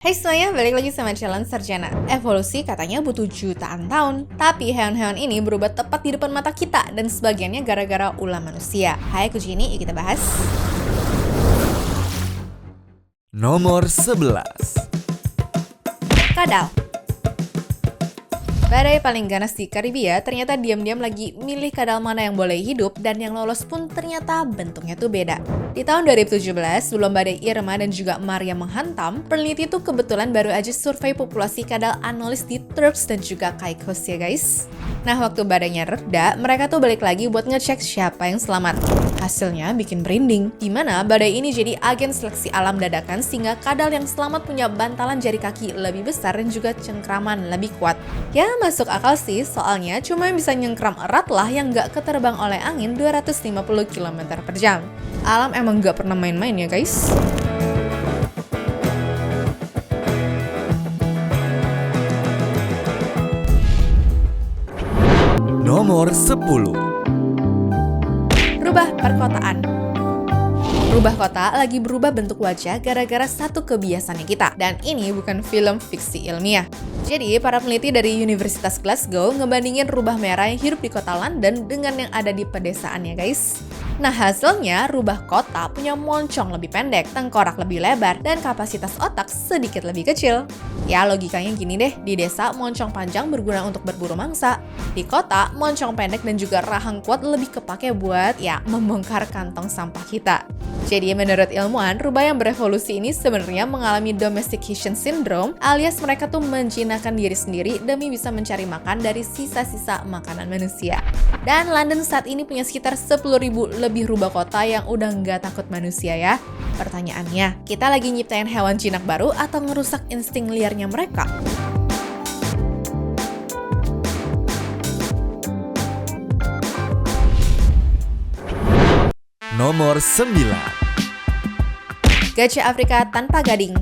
Hai semuanya, balik lagi sama challenge Sarjana. Evolusi katanya butuh jutaan tahun, tapi hewan-hewan ini berubah tepat di depan mata kita, dan sebagiannya gara-gara ulah manusia. Hai Kujini, yuk kita bahas. Nomor 11. Kadal. Badai paling ganas di Karibia ternyata diam-diam lagi milih kadal mana yang boleh hidup, dan yang lolos pun ternyata bentuknya tuh beda. Di tahun 2017, sebelum badai Irma dan juga Maria menghantam, peneliti tuh kebetulan baru aja survei populasi kadal Anolis di Turks dan juga Caicos ya guys. Nah, waktu badainya reda, mereka tuh balik lagi buat ngecek siapa yang selamat. Hasilnya bikin merinding, dimana badai ini jadi agen seleksi alam dadakan sehingga kadal yang selamat punya bantalan jari kaki lebih besar dan juga cengkraman lebih kuat. Ya, masuk akal sih, soalnya cuma yang bisa nyengkram erat lah yang nggak keterbang oleh angin 250 km per jam. Alam emang nggak pernah main-main ya guys. Nomor 10. Rubah perkotaan. Rubah kota lagi berubah bentuk wajah gara-gara satu kebiasaannya kita. Dan ini bukan film fiksi ilmiah. Jadi, para peneliti dari Universitas Glasgow ngebandingin rubah merah yang hidup di kota London dengan yang ada di pedesaan ya guys. Nah, hasilnya rubah kota punya moncong lebih pendek, tengkorak lebih lebar, dan kapasitas otak sedikit lebih kecil. Ya, logikanya gini deh, di desa moncong panjang berguna untuk berburu mangsa. Di kota, moncong pendek dan juga rahang kuat lebih kepake buat membongkar kantong sampah kita. Jadi menurut ilmuwan, rubah yang berevolusi ini sebenarnya mengalami domestication syndrome, alias mereka tuh menjinakkan diri sendiri demi bisa mencari makan dari sisa-sisa makanan manusia. Dan London saat ini punya sekitar 10.000 lebih rubah kota yang udah nggak takut manusia ya. Pertanyaannya, kita lagi nyiptain hewan jinak baru atau ngerusak insting liarnya mereka? Nomor 9. Gajah Afrika tanpa gading.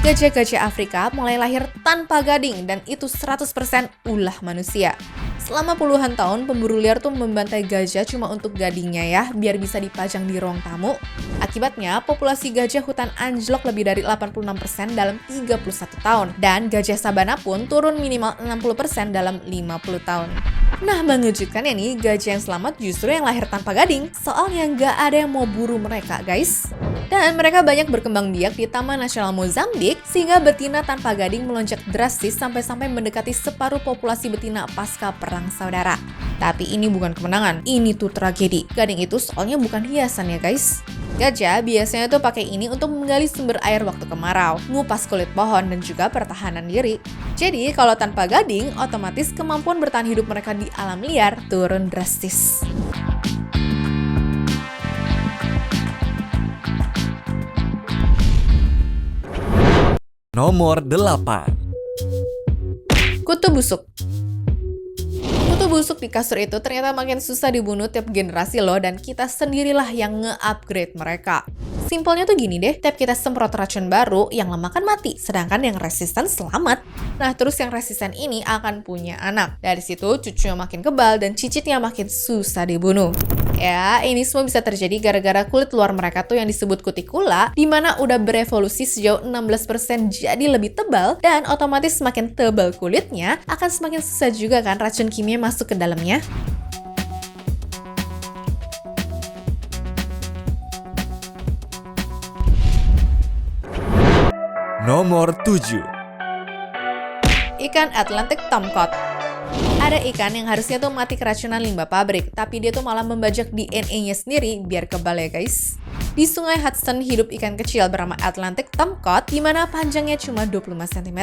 Gajah-gajah Afrika mulai lahir tanpa gading dan itu 100% ulah manusia. Selama puluhan tahun, pemburu liar tuh membantai gajah cuma untuk gadingnya ya, biar bisa dipajang di ruang tamu. Akibatnya, populasi gajah hutan anjlok lebih dari 86% dalam 31 tahun. Dan gajah sabana pun turun minimal 60% dalam 50 tahun. Nah, mengejutkannya nih, gajah yang selamat justru yang lahir tanpa gading. Soalnya nggak ada yang mau buru mereka, guys. Dan mereka banyak berkembang biak di Taman Nasional Mozambik, sehingga betina tanpa gading melonjak drastis sampai-sampai mendekati separuh populasi betina pasca Perang Saudara. Tapi ini bukan kemenangan, ini tuh tragedi. Gading itu soalnya bukan hiasan ya guys. Gajah biasanya tuh pakai ini untuk menggali sumber air waktu kemarau, ngupas kulit pohon, dan juga pertahanan diri. Jadi kalau tanpa gading, otomatis kemampuan bertahan hidup mereka di alam liar turun drastis. Nomor 8. Kutu busuk. Kutu busuk di kasur itu ternyata makin susah dibunuh tiap generasi loh, dan kita sendirilah yang nge-upgrade mereka. Simpelnya tuh gini deh, tiap kita semprot racun baru, yang lemah kan mati, sedangkan yang resisten selamat. Nah, terus yang resisten ini akan punya anak. Dari situ cucunya makin kebal dan cicitnya makin susah dibunuh. Ya, ini semua bisa terjadi gara-gara kulit luar mereka tuh yang disebut kutikula, di mana udah berevolusi sejauh 16% jadi lebih tebal, dan otomatis semakin tebal kulitnya, akan semakin susah juga kan racun kimia masuk ke dalamnya. Nomor 7. Ikan Atlantic Tomcod. Ada ikan yang harusnya tuh mati keracunan limbah pabrik, tapi dia tuh malah membajak DNA-nya sendiri biar kebal ya guys. Di Sungai Hudson hidup ikan kecil bernama Atlantic Tomcod, di mana panjangnya cuma 25 cm.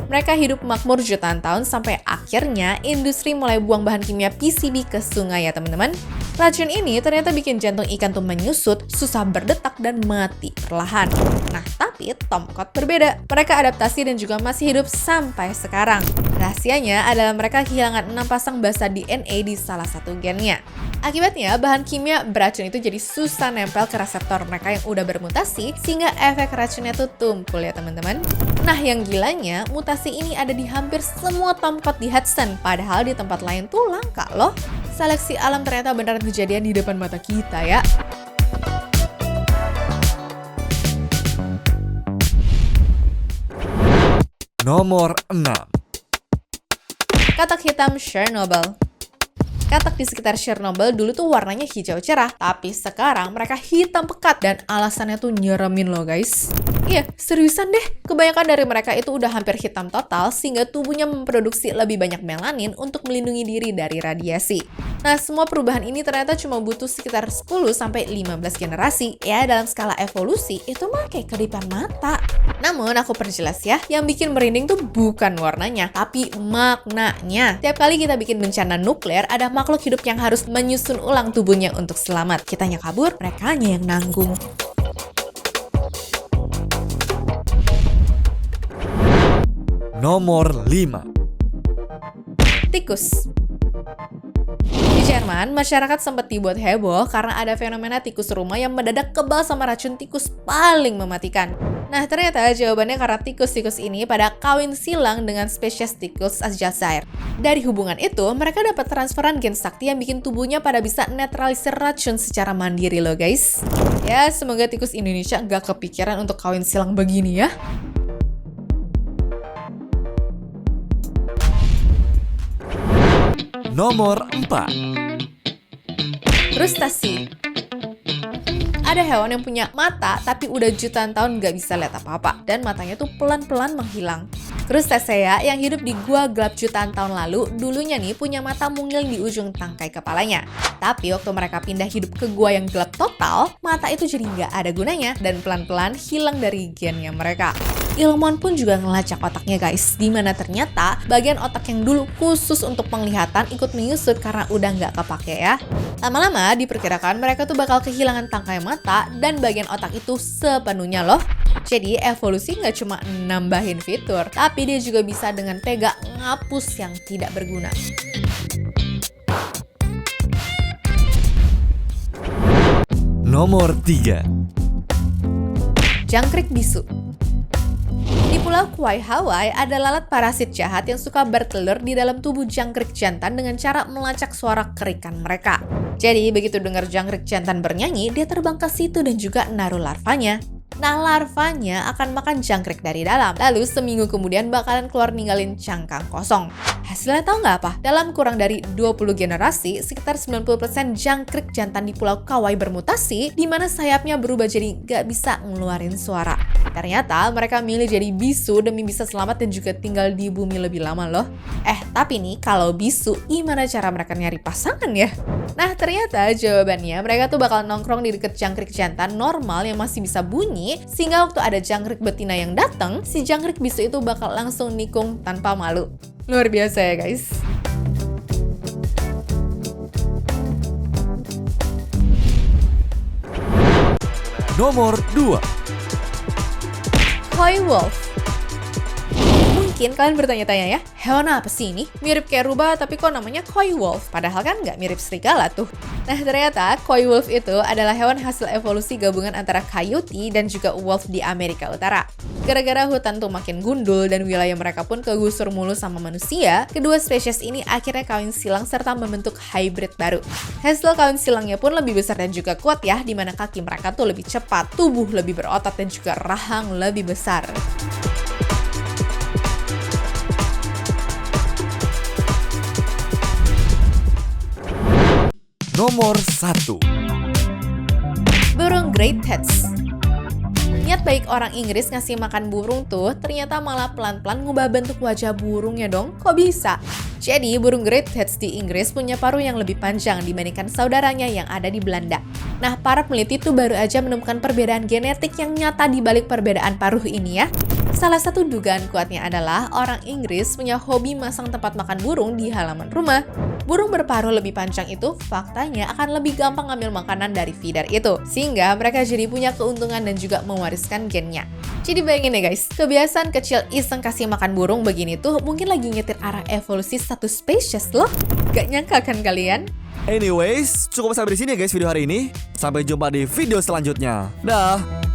Mereka hidup makmur jutaan tahun sampai akhirnya industri mulai buang bahan kimia PCB ke sungai ya teman-teman. Racun ini ternyata bikin jantung ikan tuh menyusut, susah berdetak, dan mati perlahan. Nah, tapi Tomcod berbeda. Mereka adaptasi dan juga masih hidup sampai sekarang. Rahasianya adalah mereka kehilangan 6 pasang basa DNA di salah satu gennya. Akibatnya, bahan kimia beracun itu jadi susah nempel ke reseptor mereka yang udah bermutasi, sehingga efek racunnya tuh tumpul ya teman-teman. Nah, yang gilanya, mutasi ini ada di hampir semua Tomcod di Hudson, padahal di tempat lain tuh langka loh. Seleksi alam ternyata beneran kejadian di depan mata kita ya. Nomor 6. Katak hitam Chernobyl. Katak di sekitar Chernobyl dulu tuh warnanya hijau cerah, tapi sekarang mereka hitam pekat dan alasannya tuh nyeremin loh guys. Iya, seriusan deh. Kebanyakan dari mereka itu udah hampir hitam total sehingga tubuhnya memproduksi lebih banyak melanin untuk melindungi diri dari radiasi. Nah, semua perubahan ini ternyata cuma butuh sekitar 10-15 generasi. Ya, dalam skala evolusi itu mah kayak kedipan mata. Namun aku perjelas ya, yang bikin merinding tuh bukan warnanya, tapi maknanya. Tiap kali kita bikin bencana nuklir, ada makhluk hidup yang harus menyusun ulang tubuhnya untuk selamat. Kitanya kabur, merekanya yang nanggung. Nomor 5. Tikus. Di Jerman, masyarakat sempat dibuat heboh karena ada fenomena tikus rumah yang mendadak kebal sama racun tikus paling mematikan. Nah, ternyata jawabannya karena tikus-tikus ini pada kawin silang dengan spesies tikus Aljazair. Dari hubungan itu, mereka dapat transferan gen sakti yang bikin tubuhnya pada bisa netralisir racun secara mandiri loh guys. Ya, semoga tikus Indonesia nggak kepikiran untuk kawin silang begini ya. Nomor 4. Frustasi. Ada hewan yang punya mata tapi udah jutaan tahun nggak bisa lihat apa-apa dan matanya tuh pelan-pelan menghilang. Crustacea yang hidup di gua gelap jutaan tahun lalu dulunya nih punya mata mungil di ujung tangkai kepalanya. Tapi waktu mereka pindah hidup ke gua yang gelap total, mata itu jadi nggak ada gunanya dan pelan-pelan hilang dari gennya mereka. Ilmuwan pun juga ngelacak otaknya guys, dimana ternyata bagian otak yang dulu khusus untuk penglihatan ikut menyusut karena udah nggak kepake ya. Lama-lama diperkirakan mereka tuh bakal kehilangan tangkai mata dan bagian otak itu sepenuhnya loh. Jadi evolusi nggak cuma nambahin fitur, tapi dia juga bisa dengan tega ngapus yang tidak berguna. Nomor 3. Jangkrik bisu. Di Pulau Kauai, Hawaii, ada lalat parasit jahat yang suka bertelur di dalam tubuh jangkrik jantan dengan cara melacak suara kerikan mereka. Jadi, begitu dengar jangkrik jantan bernyanyi, dia terbang ke situ dan juga naruh larvanya. Nah, larvanya akan makan jangkrik dari dalam. Lalu, seminggu kemudian bakalan keluar ninggalin cangkang kosong. Hasilnya tahu nggak apa? Dalam kurang dari 20 generasi, sekitar 90% jangkrik jantan di Pulau Kauai bermutasi, di mana sayapnya berubah jadi nggak bisa ngeluarin suara. Ternyata mereka milih jadi bisu demi bisa selamat dan juga tinggal di bumi lebih lama loh. Tapi nih, kalau bisu, gimana cara mereka nyari pasangan ya? Nah, ternyata jawabannya mereka tuh bakal nongkrong di deket jangkrik jantan normal yang masih bisa bunyi, sehingga waktu ada jangkrik betina yang datang, si jangkrik bisu itu bakal langsung nikung tanpa malu. Luar biasa ya guys. Nomor 2. Coy wolf. Mungkin kalian bertanya-tanya ya, hewan apa sih ini? Mirip kayak rubah tapi kok namanya coy wolf? Padahal kan nggak mirip serigala tuh. Nah, ternyata coy wolf itu adalah hewan hasil evolusi gabungan antara coyote dan juga wolf di Amerika Utara. Gara-gara hutan tuh makin gundul dan wilayah mereka pun kegusur mulu sama manusia, kedua spesies ini akhirnya kawin silang serta membentuk hybrid baru. Hasil kawin silangnya pun lebih besar dan juga kuat ya, di mana kaki mereka tuh lebih cepat, tubuh lebih berotot dan juga rahang lebih besar. Nomor 1. Burung great heads. Niat baik orang Inggris ngasih makan burung tuh ternyata malah pelan-pelan ngubah bentuk wajah burungnya dong. Kok bisa? Jadi burung great heads di Inggris punya paruh yang lebih panjang dibandingkan saudaranya yang ada di Belanda. Nah, para peneliti tuh baru aja menemukan perbedaan genetik yang nyata di balik perbedaan paruh ini ya. Salah satu dugaan kuatnya adalah orang Inggris punya hobi masang tempat makan burung di halaman rumah. Burung berparuh lebih panjang itu faktanya akan lebih gampang ngambil makanan dari feeder itu, sehingga mereka jadi punya keuntungan dan juga mewariskan gennya. Jadi bayangin ya guys, kebiasaan kecil iseng kasih makan burung begini tuh mungkin lagi nyetir arah evolusi satu spesies loh. Gak nyangka kan kalian? Anyways, cukup sampai di sini ya guys video hari ini. Sampai jumpa di video selanjutnya. Dah.